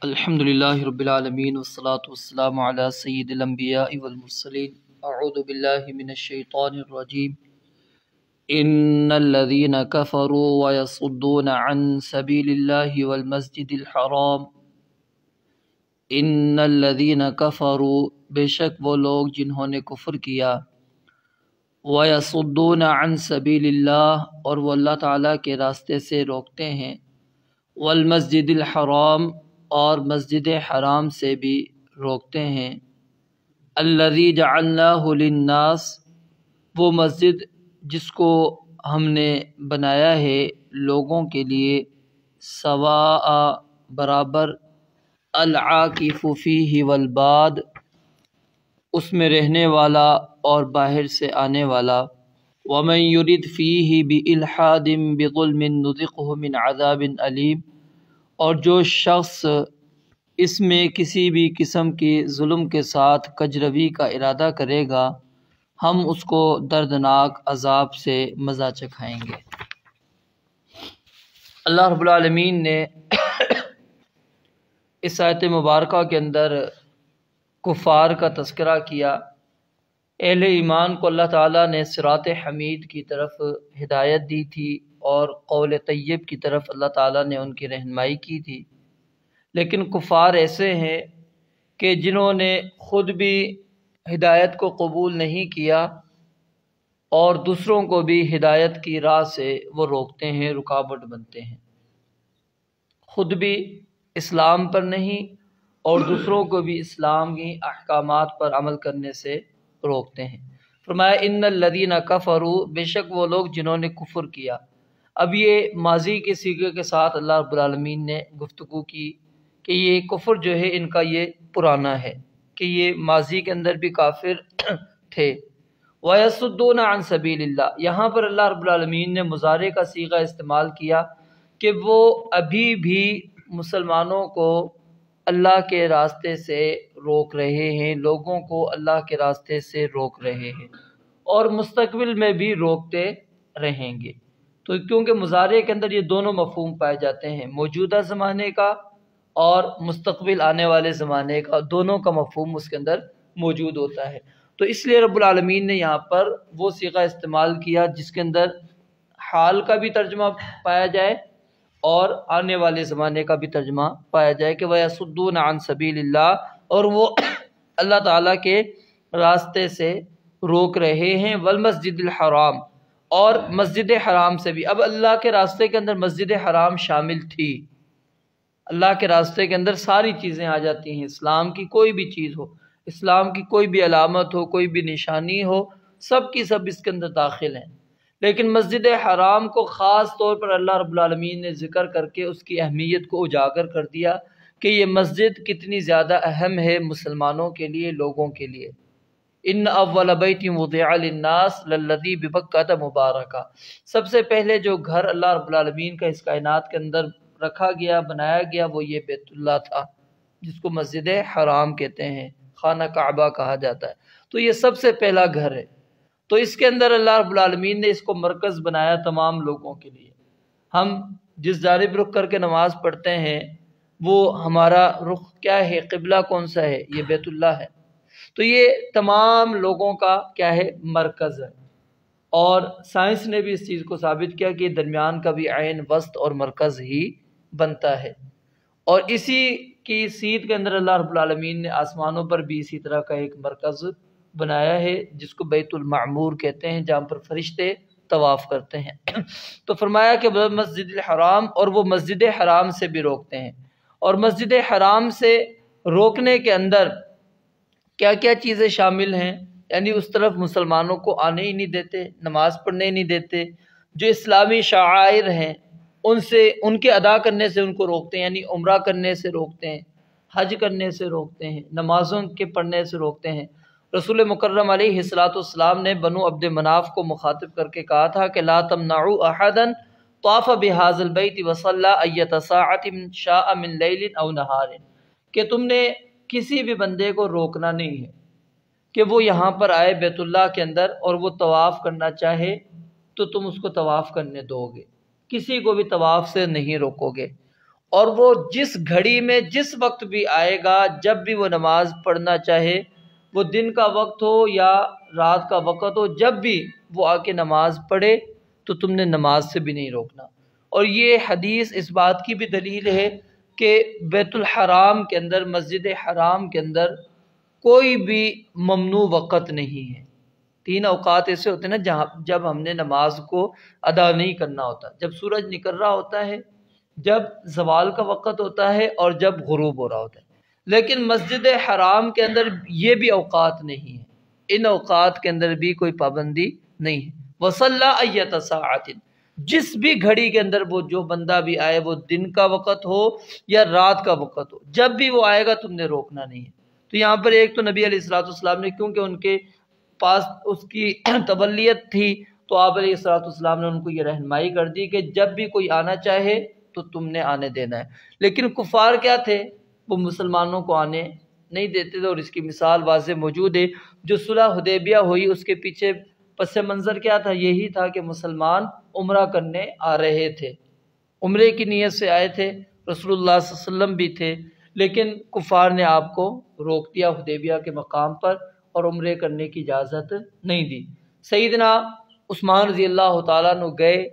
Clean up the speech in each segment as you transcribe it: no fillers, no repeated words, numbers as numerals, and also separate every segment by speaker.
Speaker 1: الحمد للہ رب العالمین والصلاة والسلام علی سید الانبیاء والمرسلین اعوذ باللہ من الشیطان الرجیم ان الذین کفروا ویصدون عن سبیل اللہ والمسجد الحرام ان الذین کفروا بے شک وہ لوگ جنہوں نے کفر کیا ویصدون عن سبیل اللہ اور وہ اللہ تعالیٰ کے راستے سے روکتے ہیں والمسجد الحرام اور مسجد حرام سے بھی روکتے ہیں الذی جعلناہ للناس وہ مسجد جس کو ہم نے بنایا ہے لوگوں کے لیے سواء برابر العاکف فیہ والباد اس میں رہنے والا اور باہر سے آنے والا ومن یرد فیہ بإلحاد بظلم نذقہ من عذاب علیم اور جو شخص اس میں کسی بھی قسم کی ظلم کے ساتھ کجروی کا ارادہ کرے گا ہم اس کو دردناک عذاب سے مزہ چکھائیں گے۔ اللہ رب العالمین نے اس آیت مبارکہ کے اندر کفار کا تذکرہ کیا۔ اہل ایمان کو اللہ تعالیٰ نے صراط حمید کی طرف ہدایت دی تھی اور قول طیب کی طرف اللہ تعالیٰ نے ان کی رہنمائی کی تھی، لیکن کفار ایسے ہیں کہ جنہوں نے خود بھی ہدایت کو قبول نہیں کیا اور دوسروں کو بھی ہدایت کی راہ سے وہ روکتے ہیں، رکاوٹ بنتے ہیں، خود بھی اسلام پر نہیں اور دوسروں کو بھی اسلام کی احکامات پر عمل کرنے سے روکتے ہیں۔ فرمایا ان الذین کفروا بے شک وہ لوگ جنہوں نے کفر کیا۔ اب یہ ماضی کے صیغے کے ساتھ اللہ رب العالمین نے گفتگو کی کہ یہ کفر جو ہے ان کا یہ پرانا ہے، کہ یہ ماضی کے اندر بھی کافر تھے۔ وَيَصُدُّونَ عَن سَبِيلِ اللَّهِ یہاں پر اللہ رب العالمین نے مضارع کا صیغہ استعمال کیا کہ وہ ابھی بھی مسلمانوں کو اللہ کے راستے سے روک رہے ہیں، لوگوں کو اللہ کے راستے سے روک رہے ہیں اور مستقبل میں بھی روکتے رہیں گے۔ تو کیونکہ مضارع کے اندر یہ دونوں مفہوم پائے جاتے ہیں، موجودہ زمانے کا اور مستقبل آنے والے زمانے کا، دونوں کا مفہوم اس کے اندر موجود ہوتا ہے۔ تو اس لیے رب العالمین نے یہاں پر وہ صیغہ استعمال کیا جس کے اندر حال کا بھی ترجمہ پایا جائے اور آنے والے زمانے کا بھی ترجمہ پایا جائے کہ وَيَصُدُّونَ عَن سَبِيلِ اللَّهِ اور وہ اللہ تعالیٰ کے راستے سے روک رہے ہیں، والمسجد الحرام اور مسجد حرام سے بھی۔ اب اللہ کے راستے کے اندر مسجد حرام شامل تھی، اللہ کے راستے کے اندر ساری چیزیں آ جاتی ہیں، اسلام کی کوئی بھی چیز ہو، اسلام کی کوئی بھی علامت ہو، کوئی بھی نشانی ہو، سب کی سب اس کے اندر داخل ہیں، لیکن مسجد حرام کو خاص طور پر اللہ رب العالمین نے ذکر کر کے اس کی اہمیت کو اجاگر کر دیا کہ یہ مسجد کتنی زیادہ اہم ہے مسلمانوں کے لیے، لوگوں کے لیے۔ ان اول بیت وضع للناس للذی ببکۃ مبارکہ سب سے پہلے جو گھر اللہ رب العالمین کا اس کائنات کے اندر رکھا گیا، بنایا گیا، وہ یہ بیت اللہ تھا جس کو مسجد حرام کہتے ہیں، خانہ کعبہ کہا جاتا ہے۔ تو یہ سب سے پہلا گھر ہے، تو اس کے اندر اللہ رب العالمین نے اس کو مرکز بنایا تمام لوگوں کے لیے۔ ہم جس جانب رخ کر کے نماز پڑھتے ہیں وہ ہمارا رخ کیا ہے، قبلہ کون سا ہے، یہ بیت اللہ ہے۔ تو یہ تمام لوگوں کا کیا ہے، مرکز ہے، اور سائنس نے بھی اس چیز کو ثابت کیا کہ درمیان کا بھی عین وسط اور مرکز ہی بنتا ہے، اور اسی کی سیدھ کے اندر اللہ رب العالمین نے آسمانوں پر بھی اسی طرح کا ایک مرکز بنایا ہے جس کو بیت المعمور کہتے ہیں، جہاں پر فرشتے طواف کرتے ہیں۔ تو فرمایا کہ مسجد الحرام اور وہ مسجد حرام سے بھی روکتے ہیں، اور مسجد حرام سے روکنے کے اندر کیا کیا چیزیں شامل ہیں، یعنی اس طرف مسلمانوں کو آنے ہی نہیں دیتے، نماز پڑھنے ہی نہیں دیتے، جو اسلامی شعائر ہیں ان کے ادا کرنے سے ان کو روکتے ہیں، یعنی عمرہ کرنے سے روکتے ہیں، حج کرنے سے روکتے ہیں، نمازوں کے پڑھنے سے روکتے ہیں۔ رسول مکرم علیہ الصلوۃ والسلام نے بنو عبد مناف کو مخاطب کر کے کہا تھا کہ لا تمنعوا احدا طاف بهذا البيت وصلى ایۃ ساعة شاء من لیل او نہار، کہ تم نے کسی بھی بندے کو روکنا نہیں ہے کہ وہ یہاں پر آئے بیت اللہ کے اندر اور وہ طواف کرنا چاہے تو تم اس کو طواف کرنے دو گے، کسی کو بھی طواف سے نہیں روکو گے، اور وہ جس گھڑی میں جس وقت بھی آئے گا، جب بھی وہ نماز پڑھنا چاہے، وہ دن کا وقت ہو یا رات کا وقت ہو، جب بھی وہ آ کے نماز پڑھے تو تم نے نماز سے بھی نہیں روکنا۔ اور یہ حدیث اس بات کی بھی دلیل ہے کہ بیت الحرام کے اندر، مسجد حرام کے اندر کوئی بھی ممنوع وقت نہیں ہے۔ 3 اوقات ایسے ہوتے ہیں نا جب ہم نے نماز کو ادا نہیں کرنا ہوتا، جب سورج نکل رہا ہوتا ہے، جب زوال کا وقت ہوتا ہے، اور جب غروب ہو رہا ہوتا ہے۔ لیکن مسجد حرام کے اندر یہ بھی اوقات نہیں ہیں، ان اوقات کے اندر بھی کوئی پابندی نہیں ہے۔ وصلی ایۃ ساعۃ، جس بھی گھڑی کے اندر وہ جو بندہ بھی آئے، وہ دن کا وقت ہو یا رات کا وقت ہو، جب بھی وہ آئے گا تم نے روکنا نہیں ہے۔ تو یہاں پر ایک تو نبی علیہ الصلوۃ والسلام نے، کیونکہ ان کے پاس اس کی تبلیت تھی، تو آپ علیہ الصلوۃ والسلام نے ان کو یہ رہنمائی کر دی کہ جب بھی کوئی آنا چاہے تو تم نے آنے دینا ہے۔ لیکن کفار کیا تھے؟ وہ مسلمانوں کو آنے نہیں دیتے تھے، اور اس کی مثال واضح موجود ہے۔ جو صلح حدیبیہ ہوئی، اس کے پیچھے پس منظر کیا تھا؟ یہی تھا کہ مسلمان عمرہ کرنے آ رہے تھے، عمرے کی نیت سے آئے تھے، رسول اللہ صلی اللہ علیہ وسلم بھی تھے، لیکن کفار نے آپ کو روک دیا حدیبیہ کے مقام پر اور عمرے کرنے کی اجازت نہیں دی۔ سیدنا عثمان رضی اللہ تعالیٰ عنہ گئے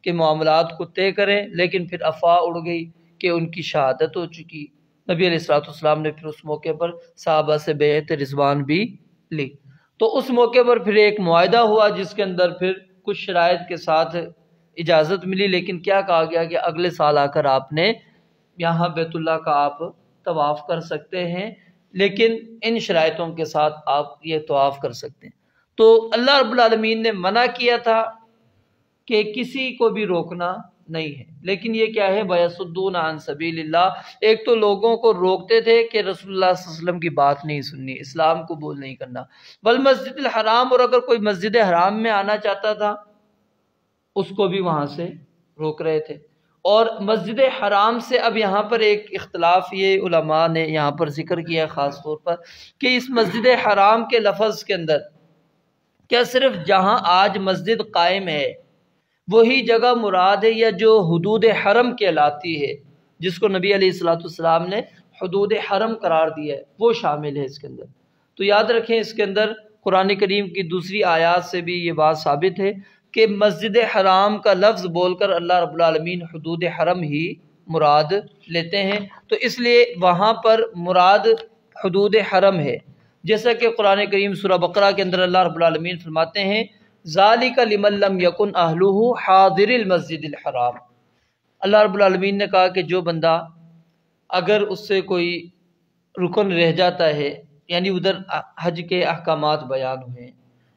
Speaker 1: کہ معاملات کو طے کریں، لیکن پھر افواہ اڑ گئی کہ ان کی شہادت ہو چکی۔ نبی علیہ الصلوۃ والسلام نے پھر اس موقع پر صحابہ سے بیعت رضوان بھی لی۔ تو اس موقع پر پھر ایک معاہدہ ہوا جس کے اندر پھر کچھ شرائط کے ساتھ اجازت ملی، لیکن کیا کہا گیا کہ اگلے سال آ کر آپ نے یہاں بیت اللہ کا آپ طواف کر سکتے ہیں، لیکن ان شرائطوں کے ساتھ آپ یہ طواف کر سکتے ہیں۔ تو اللہ رب العالمین نے منع کیا تھا کہ کسی کو بھی روکنا نہیں ہے، لیکن یہ کیا ہے؟ وَيَصُدُّونَ عَن سَبِيلِ اللَّهِ، ایک تو لوگوں کو روکتے تھے کہ رسول اللہ صلی اللہ علیہ وسلم کی بات نہیں سننی، اسلام قبول نہیں کرنا، والمسجد الحرام، اور اگر کوئی مسجد حرام میں آنا چاہتا تھا اس کو بھی وہاں سے روک رہے تھے۔ اور مسجد حرام سے اب یہاں پر ایک اختلاف یہ علماء نے یہاں پر ذکر کیا خاص طور پر کہ اس مسجد حرام کے لفظ کے اندر کیا صرف جہاں آج مسجد قائم ہے وہی جگہ مراد ہے، یا جو حدود حرم کہلاتی ہے، جس کو نبی علیہ الصلوۃ والسلام نے حدود حرم قرار دیا ہے، وہ شامل ہے اس کے اندر؟ تو یاد رکھیں اس کے اندر قرآن کریم کی دوسری آیات سے بھی یہ بات ثابت ہے کہ مسجد حرام کا لفظ بول کر اللہ رب العالمین حدود حرم ہی مراد لیتے ہیں، تو اس لیے وہاں پر مراد حدود حرم ہے۔ جیسا کہ قرآن کریم سورہ بقرہ کے اندر اللہ رب العالمین فرماتے ہیں ذالک لمن لم یکن اہلہ حاضر المسجد الحرام، اللہ رب العالمین نے کہا کہ جو بندہ اگر اس سے کوئی رکن رہ جاتا ہے، یعنی ادھر حج کے احکامات بیان ہوئے ہیں،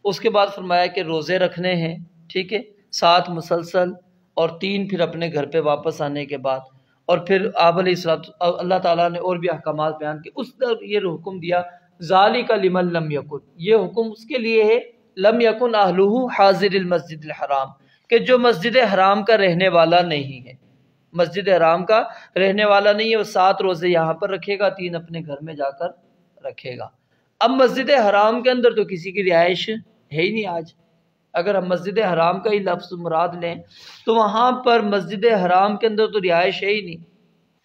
Speaker 1: اس کے بعد فرمایا کہ روزے رکھنے ہیں، ٹھیک ہے، 7 مسلسل اور 3 پھر اپنے گھر پہ واپس آنے کے بعد، اور پھر آپ علیہ اللہ تعالیٰ نے اور بھی احکامات بیان کیے، اس طرح یہ حکم دیا ذالک لمن لم یکن، یہ حکم اس کے لیے ہے لم یکن اہلہ حاضر المسجد الحرام، کہ جو مسجد حرام کا رہنے والا نہیں ہے، مسجد حرام کا رہنے والا نہیں ہے، وہ 7 روزے یہاں پر رکھے گا، 3 اپنے گھر میں جا کر رکھے گا۔ اب مسجد حرام کے اندر تو کسی کی رہائش ہے ہی نہیں آج، اگر ہم مسجد حرام کا ہی لفظ مراد لیں تو وہاں پر مسجد حرام کے اندر تو رہائش ہے ہی نہیں،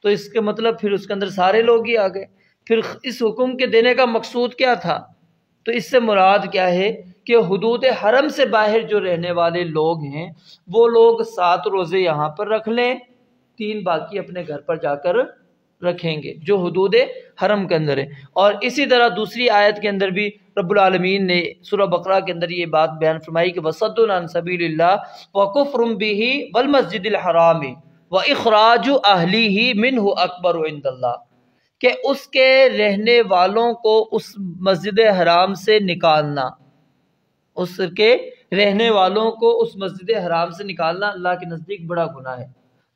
Speaker 1: تو اس کے مطلب پھر اس کے اندر سارے لوگ ہی آ گئے۔ پھر اس حکم کے دینے کا مقصود کیا تھا؟ تو اس سے مراد کیا ہے کہ حدود حرم سے باہر جو رہنے والے لوگ ہیں وہ لوگ 7 روزے یہاں پر رکھ لیں، 3 باقی اپنے گھر پر جا کر رکھیں گے جو حدود حرم کے اندر ہے۔ اور اسی طرح دوسری آیت کے اندر بھی رب العالمین نے سورہ بقرہ کے اندر یہ بات بیان فرمائی کہ وَصَدٌّ عَن سَبِيلِ اللَّهِ وَكُفْرٌ بِهِ وَالْمَسْجِدِ الْحَرَامِ وَإِخْرَاجُ أَهْلِهِ مِنْهُ أَكْبَرُ عِندَ اللَّهِ، کہ اس کے رہنے والوں کو اس مسجد حرام سے نکالنا، اس کے رہنے والوں کو اس مسجد حرام سے نکالنا اللہ کے نزدیک بڑا گناہ ہے۔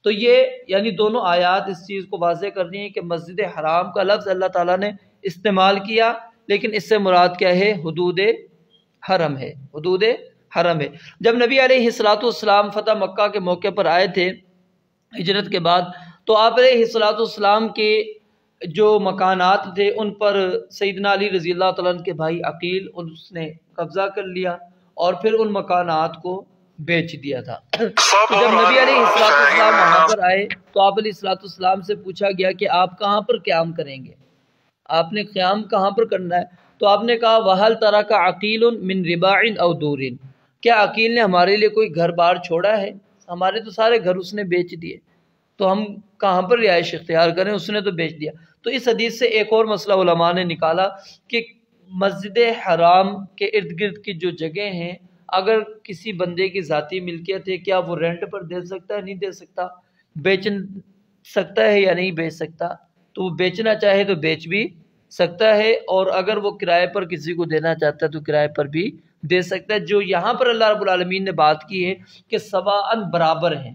Speaker 1: تو یہ یعنی دونوں آیات اس چیز کو واضح کر رہی ہیں کہ مسجد حرام کا لفظ اللہ تعالیٰ نے استعمال کیا، لیکن اس سے مراد کیا ہے؟ حدود حرم ہے، حدود حرم ہے۔ جب نبی علیہ الصلوۃ والسلام فتح مکہ کے موقع پر آئے تھے ہجرت کے بعد، تو آپ علیہ الصلوۃ والسلام کے جو مکانات تھے ان پر سیدنا علی رضی اللہ تعالیٰ عنہ کے بھائی عقیل اس نے قبضہ کر لیا، اور پھر ان مکانات کو بیچ دیا تھا۔ تو جب نبی علیہ السلام وہاں پر آئے تو آپ علیہ السلام سے پوچھا گیا کہ آپ کہاں پر قیام کریں گے، آپ نے قیام کہاں پر کرنا ہے؟ تو آپ نے کہا وَهَلْ تَرَكَ عَقِيلٌ مِّن رِبَاعٍ أَوْ دُورٍ، کیا عقیل نے ہمارے لیے کوئی گھر بار چھوڑا ہے؟ ہمارے تو سارے گھر اس نے بیچ دیے، تو ہم کہاں پر رہائش اختیار کریں؟ اس نے تو بیچ دیا۔ تو اس حدیث سے ایک اور مسئلہ علماء نے نکالا کہ مسجد حرام کے ارد گرد کی جو جگہ ہیں، اگر کسی بندے کی ذاتی ملکیت ہے، کیا وہ رینٹ پر دے سکتا ہے؟ نہیں دے سکتا۔ بیچ سکتا ہے یا نہیں بیچ سکتا؟ تو وہ بیچنا چاہے تو بیچ بھی سکتا ہے، اور اگر وہ کرائے پر کسی کو دینا چاہتا ہے تو کرائے پر بھی دے سکتا ہے۔ جو یہاں پر اللہ رب العالمین نے بات کی ہے کہ سواءً برابر ہیں،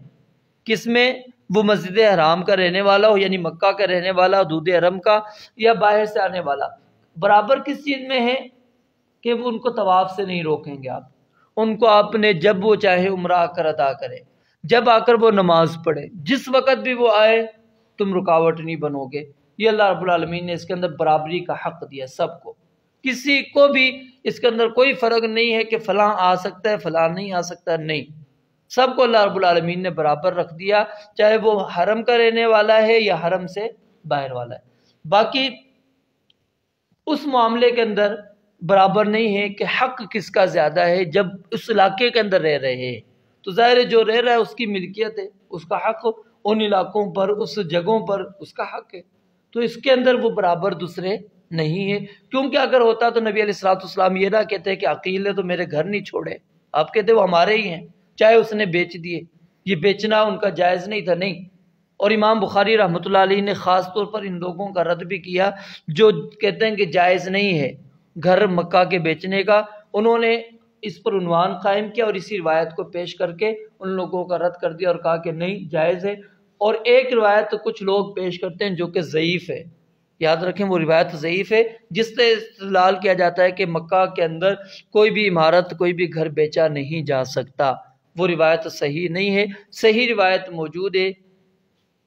Speaker 1: کس میں؟ وہ مسجد حرام کا رہنے والا ہو، یعنی مکہ کا رہنے والا، حدود حرم کا، یا باہر سے آنے والا۔ برابر کس چیز میں ہے؟ کہ وہ ان کو طواف سے نہیں روکیں گے آپ، ان کو آپ نے جب وہ چاہے عمرہ آ کر ادا کرے، جب آ کر وہ نماز پڑھے، جس وقت بھی وہ آئے تم رکاوٹ نہیں بنو گے۔ یہ اللہ رب العالمین نے اس کے اندر برابری کا حق دیا سب کو، کسی کو بھی اس کے اندر کوئی فرق نہیں ہے کہ فلاں آ سکتا ہے فلاں نہیں آ سکتا، نہیں، سب کو اللہ رب العالمین نے برابر رکھ دیا، چاہے وہ حرم کا رہنے والا ہے یا حرم سے باہر والا ہے۔ باقی اس معاملے کے اندر برابر نہیں ہے کہ حق کس کا زیادہ ہے۔ جب اس علاقے کے اندر رہ رہے ہیں تو ظاہر ہے جو رہ رہا ہے اس کی ملکیت ہے، اس کا حق ان علاقوں پر، اس جگہوں پر اس کا حق ہے، تو اس کے اندر وہ برابر دوسرے نہیں ہے۔ کیونکہ اگر ہوتا تو نبی علیہ السلام یہ نہ کہتے کہ عقیل نے تو میرے گھر نہیں چھوڑے، آپ کہتے وہ ہمارے ہی ہیں، چاہے اس نے بیچ دیے، یہ بیچنا ان کا جائز نہیں تھا، نہیں۔ اور امام بخاری رحمۃ اللہ علیہ نے خاص طور پر ان لوگوں کا رد بھی کیا جو کہتے ہیں کہ جائز نہیں ہے گھر مکہ کے بیچنے کا، انہوں نے اس پر عنوان قائم کیا اور اسی روایت کو پیش کر کے ان لوگوں کا رد کر دیا اور کہا کہ نہیں جائز ہے۔ اور ایک روایت کچھ لوگ پیش کرتے ہیں جو کہ ضعیف ہے، یاد رکھیں وہ روایت ضعیف ہے، جس سے استدلال کیا جاتا ہے کہ مکہ کے اندر کوئی بھی عمارت، کوئی بھی گھر بیچا نہیں جا سکتا، وہ روایت صحیح نہیں ہے۔ صحیح روایت موجود ہے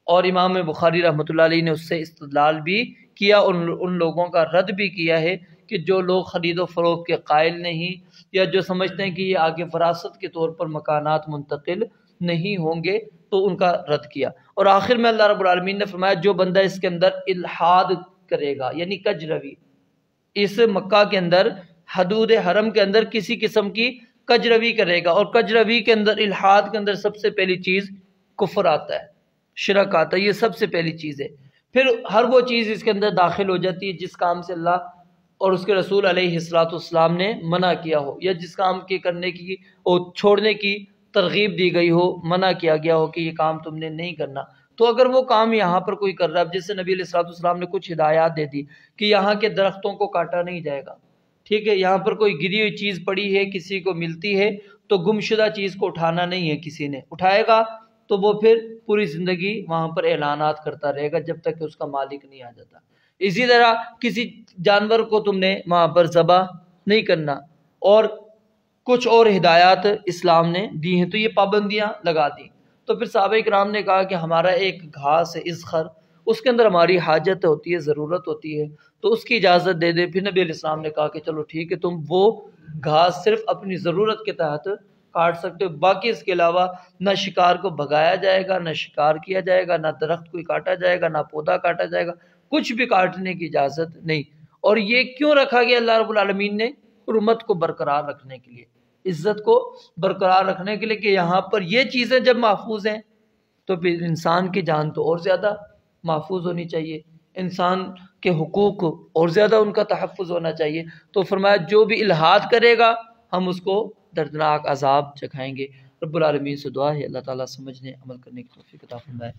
Speaker 1: اور امام بخاری رحمۃ اللہ علیہ نے اس سے استدلال بھی کیا، ان لوگوں کا رد بھی کیا ہے کہ جو لوگ خرید و فروخت کے قائل نہیں، یا جو سمجھتے ہیں کہ یہ آگے وراثت کے طور پر مکانات منتقل نہیں ہوں گے، تو ان کا رد کیا۔ اور آخر میں اللہ رب العالمین نے فرمایا جو بندہ اس کے اندر الحاد کرے گا، یعنی کج روی، اس مکہ کے اندر حدود حرم کے اندر کسی قسم کی کج روی کرے گا، اور کج روی کے اندر، الحاد کے اندر سب سے پہلی چیز کفر آتا ہے، شرک آتا ہے، یہ سب سے پہلی چیز ہے۔ پھر ہر وہ چیز اس کے اندر داخل ہو جاتی ہے جس کام سے اللہ اور اس کے رسول علیہ السلام نے منع کیا ہو، یا جس کام کے کرنے کی اور چھوڑنے کی ترغیب دی گئی ہو، منع کیا گیا ہو کہ یہ کام تم نے نہیں کرنا۔ تو اگر وہ کام یہاں پر کوئی کر رہا ہے، جس سے نبی علیہ السلام نے کچھ ہدایات دے دی کہ یہاں کے درختوں کو کاٹا نہیں جائے گا، ٹھیک ہے، یہاں پر کوئی گری ہوئی چیز پڑی ہے کسی کو ملتی ہے تو گمشدہ چیز کو اٹھانا نہیں ہے، کسی نے اٹھائے گا تو وہ پھر پوری زندگی وہاں پر اعلانات کرتا رہے گا جب تک کہ اس کا مالک نہیں آ جاتا۔ اسی طرح کسی جانور کو تم نے وہاں پر ذبح نہیں کرنا، اور کچھ اور ہدایات اسلام نے دی ہیں، تو یہ پابندیاں لگا دیں۔ تو پھر صحابہ کرام نے کہا کہ ہمارا ایک گھاس ہے اذخر، اس کے اندر ہماری حاجت ہوتی ہے، ضرورت ہوتی ہے، تو اس کی اجازت دے دے۔ پھر نبی علیہ السلام نے کہا کہ چلو ٹھیک ہے، تم وہ گھاس صرف اپنی ضرورت کے تحت کاٹ سکتے ہو، باقی اس کے علاوہ نہ شکار کو بھگایا جائے گا، نہ شکار کیا جائے گا، نہ درخت کوئی کاٹا جائے گا، نہ پودا کاٹا جائے گا، کچھ بھی کاٹنے کی اجازت نہیں۔ اور یہ کیوں رکھا گیا اللہ رب العالمین نے؟ حرمت کو برقرار رکھنے کے لیے، عزت کو برقرار رکھنے کے لیے، کہ یہاں پر یہ چیزیں جب محفوظ ہیں تو پھر انسان کی جان تو اور زیادہ محفوظ ہونی چاہیے، انسان کے حقوق اور زیادہ ان کا تحفظ ہونا چاہیے۔ تو فرمایا جو بھی الحاد کرے گا ہم اس کو دردناک عذاب چکھائیں گے۔ رب العالمین سے دعا ہے اللہ تعالیٰ سمجھنے عمل کرنے کی توفیق عطا فرمائے۔